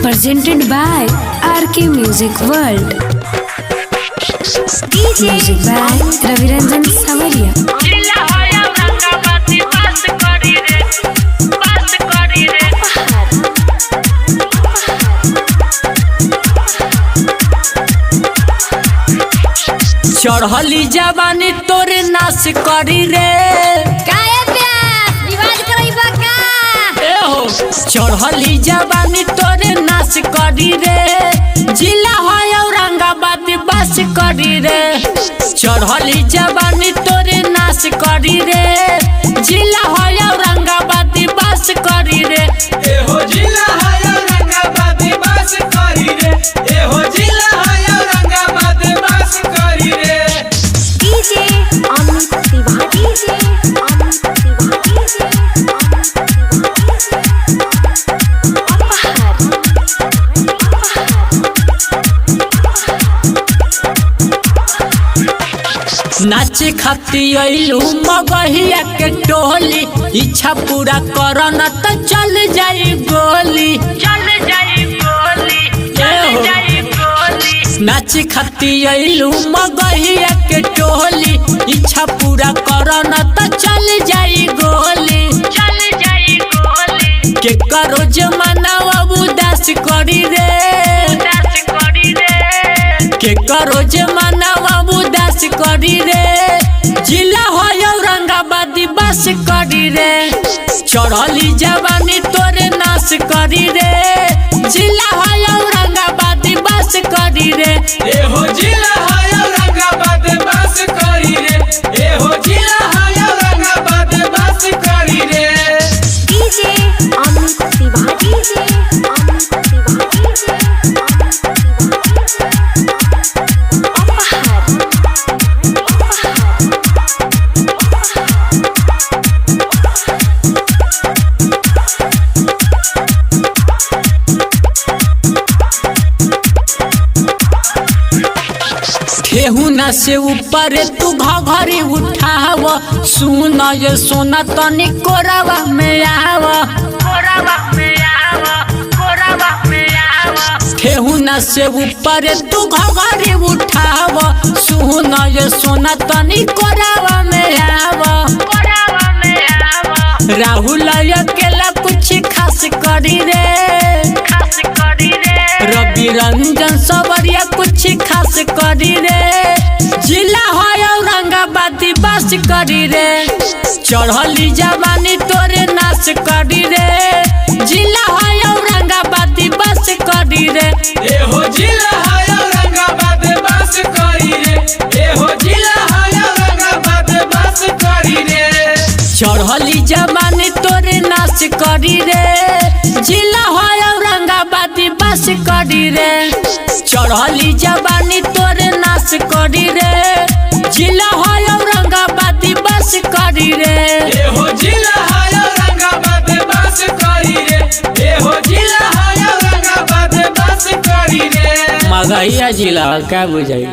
presented by RK Music World. Music by Raviranjan Savaria. चढ़ली जवानी तोरे नाश करी रे चढ़ली जवानी तोरे नाश करी रे जिला है औरंगाबाद बस करी रे चढ़ली जवानी तोरे नाश करी रे जिला है औरंगाबाद बस करी रे एहो जिला है औरंगाबाद बस करी रे एहो जिला है औरंगाबाद बस करी रे डीजे अमित तिवारी नाच खाती अइलू मगहिया के टोली इच्छा पूरा करन त चल जाई गोली नाच खाती अइलू मगहिया के टोली इच्छा पूरा करन त चल जाई गोली के करो जमाना उदास करी रे के करो जमाना उदास करी रे जिला है औरंगाबाद बस करी रे चढ़ली जवानी तोरे नाश करी रे जिला है औरंगाबाद बस करी रे एहो जिला है औरंगाबाद बस करी रे एहो जिला है औरंगाबाद बस करी रे डीजे अमित तिवारी ठेहुना से ऊपर तू घघरी उठाव सुन ये सोना तनी कोरावा में आव ठेहुना से ऊपर तू घघरी उठाव सुन ये सोना तनी कोरावा में आव राहुल अकेला कुछ खास करी रे रवि रंजन सवरिया कुछ खास करी रे जिला है औरंगाबाद बस करी रे चढ़ली जवानी तोरे नाश करी रे जिला है औरंगाबाद बस करी रे एहो जिला है औरंगाबाद बस करी रे एहो जिला है औरंगाबाद बस करी रे चढ़ली जवानी तोरे नाश करी रे जिला है औरंगाबाद बस करी रे चढ़ली जवानी तोरे नाश करी रे जिला है औरंगाबाद बस करी रे एहो जिला है औरंगाबाद बस करी रे एहो जिला है औरंगाबाद बस करी रे मगहिया जिला क्या बुझाई।